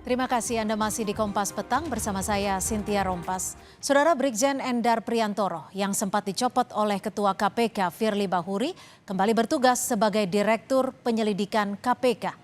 Terima kasih Anda masih di Kompas Petang bersama saya Cynthia Rompas. Saudara Brigjen Endar Priantoro yang sempat dicopot oleh Ketua KPK Firly Bahuri kembali bertugas sebagai Direktur Penyelidikan KPK.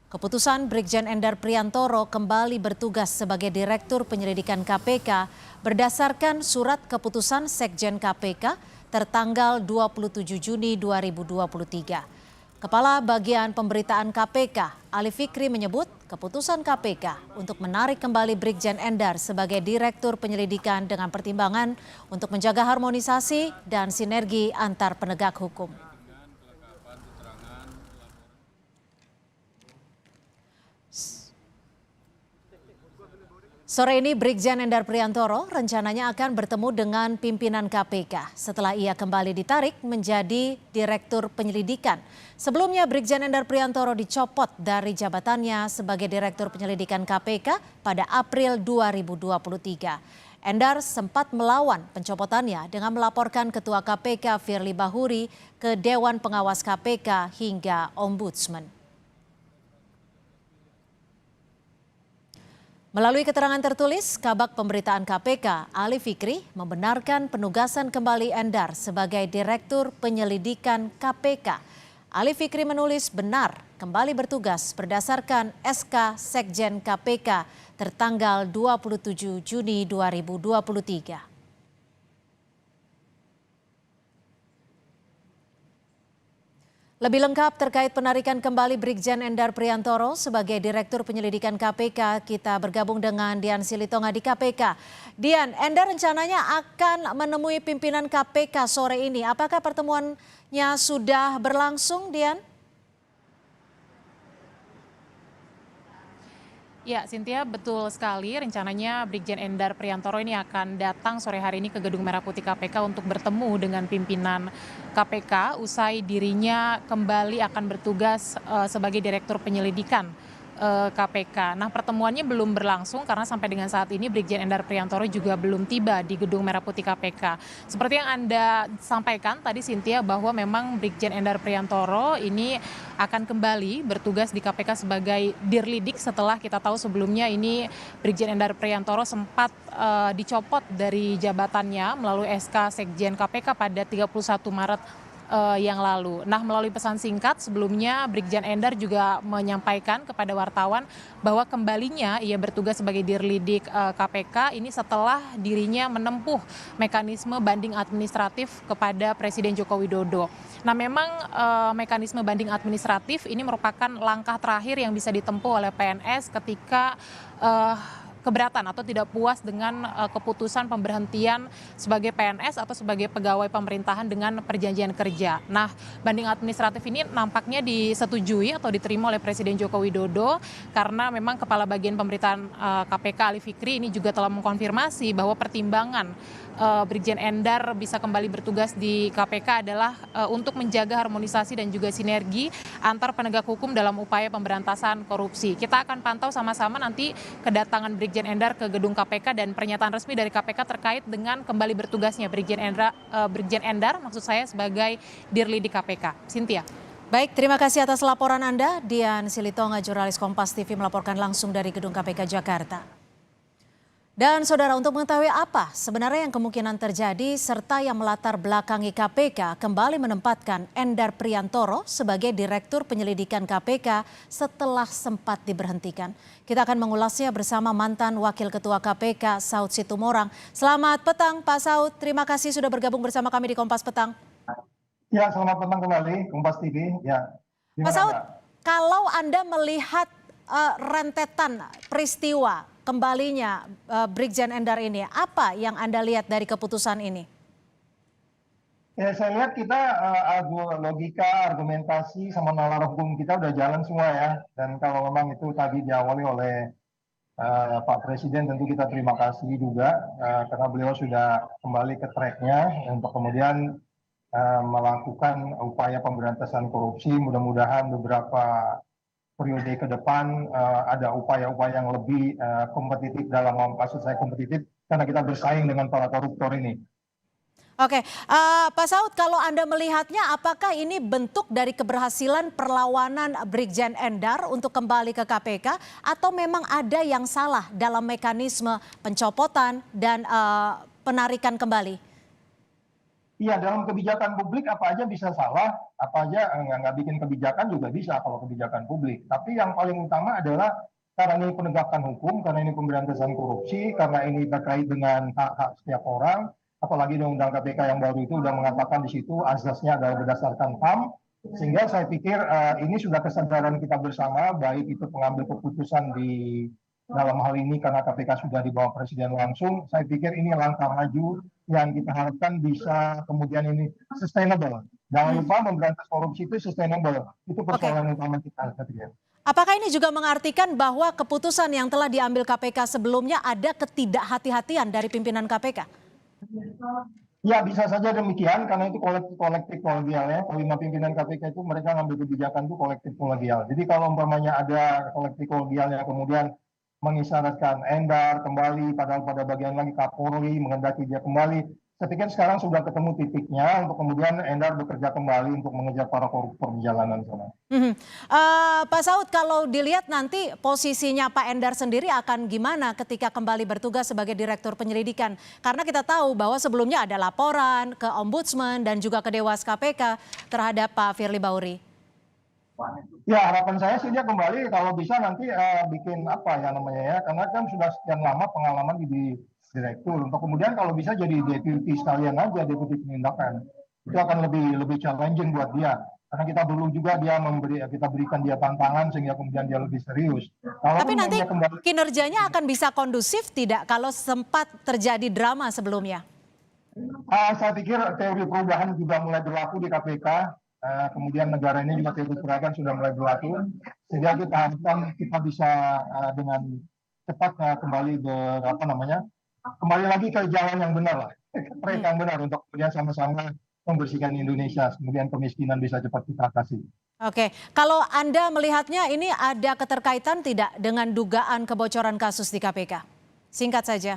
Keputusan Brigjen Endar Priantoro kembali bertugas sebagai Direktur Penyelidikan KPK berdasarkan surat keputusan Sekjen KPK tertanggal 27 Juni 2023. Kepala Bagian Pemberitaan KPK, Ali Fikri menyebut keputusan KPK untuk menarik kembali Brigjen Endar sebagai Direktur Penyelidikan dengan pertimbangan untuk menjaga harmonisasi dan sinergi antar penegak hukum. Sore ini Brigjen Endar Priantoro rencananya akan bertemu dengan pimpinan KPK setelah ia kembali ditarik menjadi Direktur Penyelidikan. Sebelumnya Brigjen Endar Priantoro dicopot dari jabatannya sebagai Direktur Penyelidikan KPK pada April 2023. Endar sempat melawan pencopotannya dengan melaporkan Ketua KPK Firly Bahuri ke Dewan Pengawas KPK hingga Ombudsman. Melalui keterangan tertulis, Kabag Pemberitaan KPK, Ali Fikri, membenarkan penugasan kembali Endar sebagai Direktur Penyelidikan KPK. Ali Fikri menulis benar kembali bertugas berdasarkan SK Sekjen KPK tertanggal 27 Juni 2023. Lebih lengkap terkait penarikan kembali Brigjen Endar Priantoro sebagai Direktur Penyelidikan KPK, kita bergabung dengan Dian Silitonga di KPK. Dian, Endar rencananya akan menemui pimpinan KPK sore ini. Apakah pertemuannya sudah berlangsung, Dian? Ya, Cynthia, betul sekali. Rencananya Brigjen Endar Priantoro ini akan datang sore hari ini ke Gedung Merah Putih KPK untuk bertemu dengan pimpinan KPK usai dirinya kembali akan bertugas sebagai Direktur Penyelidikan KPK. Nah, pertemuannya belum berlangsung karena sampai dengan saat ini Brigjen Endar Priantoro juga belum tiba di Gedung Merah Putih KPK. Seperti yang Anda sampaikan tadi, Cynthia, bahwa memang Brigjen Endar Priantoro ini akan kembali bertugas di KPK sebagai Dirlidik setelah kita tahu sebelumnya ini Brigjen Endar Priantoro sempat dicopot dari jabatannya melalui SK Sekjen KPK pada 31 Maret yang lalu. Nah, melalui pesan singkat sebelumnya Brigjen Endar juga menyampaikan kepada wartawan bahwa kembalinya ia bertugas sebagai Dirlidik KPK ini setelah dirinya menempuh mekanisme banding administratif kepada Presiden Joko Widodo. Nah, memang mekanisme banding administratif ini merupakan langkah terakhir yang bisa ditempuh oleh PNS ketika keberatan atau tidak puas dengan keputusan pemberhentian sebagai PNS atau sebagai pegawai pemerintahan dengan perjanjian kerja. Nah, banding administratif ini nampaknya disetujui atau diterima oleh Presiden Joko Widodo karena memang Kepala Bagian Pemberitaan KPK Ali Fikri ini juga telah mengkonfirmasi bahwa pertimbangan Brigjen Endar bisa kembali bertugas di KPK adalah untuk menjaga harmonisasi dan juga sinergi antar penegak hukum dalam upaya pemberantasan korupsi. Kita akan pantau sama-sama nanti kedatangan Brigjen Endar ke gedung KPK dan pernyataan resmi dari KPK terkait dengan kembali bertugasnya Brigjen Endar maksud saya sebagai Dirlidik KPK. Cynthia. Baik, terima kasih atas laporan Anda. Dian Silitonga, jurnalis Kompas TV melaporkan langsung dari Gedung KPK Jakarta. Dan saudara, untuk mengetahui apa sebenarnya yang kemungkinan terjadi serta yang melatar belakangi KPK kembali menempatkan Endar Priantoro sebagai Direktur Penyelidikan KPK setelah sempat diberhentikan. Kita akan mengulasnya bersama mantan Wakil Ketua KPK Saud Situmorang. Selamat petang Pak Saud, terima kasih sudah bergabung bersama kami di Kompas Petang. Ya, selamat petang kembali Kompas TV. Ya, Pak Saud, kalau Anda melihat rentetan peristiwa kembalinya Brigjen Endar ini, apa yang Anda lihat dari keputusan ini? Ya, saya lihat kita logika, argumentasi, sama nalar hukum kita udah jalan semua ya. Dan kalau memang itu tadi diawali oleh Pak Presiden, tentu kita terima kasih juga karena beliau sudah kembali ke tracknya untuk kemudian melakukan upaya pemberantasan korupsi. Mudah-mudahan beberapa periode ke depan ada upaya-upaya yang lebih kompetitif dalam kasus saya kompetitif karena kita bersaing dengan para koruptor ini. Oke, Pak Saud, kalau Anda melihatnya, apakah ini bentuk dari keberhasilan perlawanan Brigjen Endar untuk kembali ke KPK, atau memang ada yang salah dalam mekanisme pencopotan dan penarikan kembali? Iya, dalam kebijakan publik apa aja bisa salah, apa aja nggak bikin kebijakan juga bisa kalau kebijakan publik. Tapi yang paling utama adalah karena ini penegakan hukum, karena ini pemberantasan korupsi, karena ini terkait dengan hak-hak setiap orang, apalagi Undang-Undang KPK yang baru itu sudah mengatakan di situ azasnya adalah berdasarkan HAM, sehingga saya pikir ini sudah kesadaran kita bersama, baik itu pengambil keputusan di dalam hal ini karena KPK sudah dibawa Presiden langsung, saya pikir ini langkah maju yang kita harapkan bisa kemudian ini sustainable. Jangan lupa memberantas korupsi itu sustainable. Itu persoalan utama kita, saya pikir. Apakah ini juga mengartikan bahwa keputusan yang telah diambil KPK sebelumnya ada ketidakhati-hatian dari pimpinan KPK? Ya, bisa saja demikian karena itu kolektif kolegial ya. Kelima pimpinan KPK itu mereka ngambil kebijakan itu kolektif kolegial. Jadi kalau umpamanya ada kolektif kolegialnya kemudian mengisyaratkan Endar kembali, padahal pada bagian lagi Kapolri menghendaki dia kembali. Saya pikir sekarang sudah ketemu titiknya untuk kemudian Endar bekerja kembali untuk mengejar para koruptor di jalanan sana. Pak Saud, kalau dilihat nanti posisinya Pak Endar sendiri akan gimana ketika kembali bertugas sebagai Direktur Penyelidikan? Karena kita tahu bahwa sebelumnya ada laporan ke Ombudsman dan juga ke Dewas KPK terhadap Pak Firly Bahuri. Ya, harapan saya sih dia kembali kalau bisa nanti bikin apa ya namanya ya, karena kan sudah sekian lama pengalaman di direktur. Untuk kemudian kalau bisa jadi deputi sekalian aja, deputi penindakan. Itu akan lebih challenging buat dia. Karena kita perlu juga kita berikan dia tantangan sehingga kemudian dia lebih serius. Tapi nanti kinerjanya akan bisa kondusif tidak kalau sempat terjadi drama sebelumnya? Saya pikir teori perubahan juga mulai berlaku di KPK. Kemudian negara ini juga teori perubahan sudah mulai berlaku. Sehingga kita harapkan kita bisa dengan cepat kembali kembali lagi ke jalan yang benar lah. Track yang benar untuk kemudian sama-sama membersihkan Indonesia. Kemudian kemiskinan bisa cepat kita atasi. Oke, kalau Anda melihatnya ini ada keterkaitan tidak dengan dugaan kebocoran kasus di KPK? Singkat saja.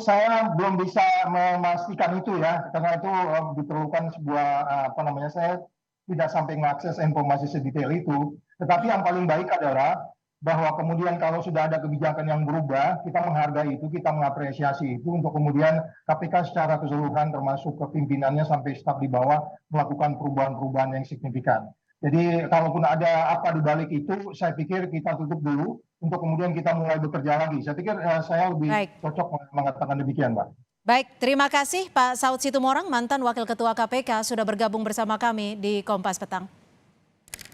Saya belum bisa memastikan itu ya, karena itu diperlukan sebuah saya tidak sampai mengakses informasi sedetail itu. Tetapi yang paling baik adalah bahwa kemudian kalau sudah ada kebijakan yang berubah, kita menghargai itu, kita mengapresiasi itu untuk kemudian KPK secara keseluruhan termasuk kepimpinannya sampai staf di bawah melakukan perubahan-perubahan yang signifikan. Jadi kalaupun ada apa di balik itu, saya pikir kita tutup dulu untuk kemudian kita mulai bekerja lagi. Saya pikir saya lebih cocok mengatakan demikian, Mbak. Baik, terima kasih Pak Saud Situmorang, mantan Wakil Ketua KPK sudah bergabung bersama kami di Kompas Petang.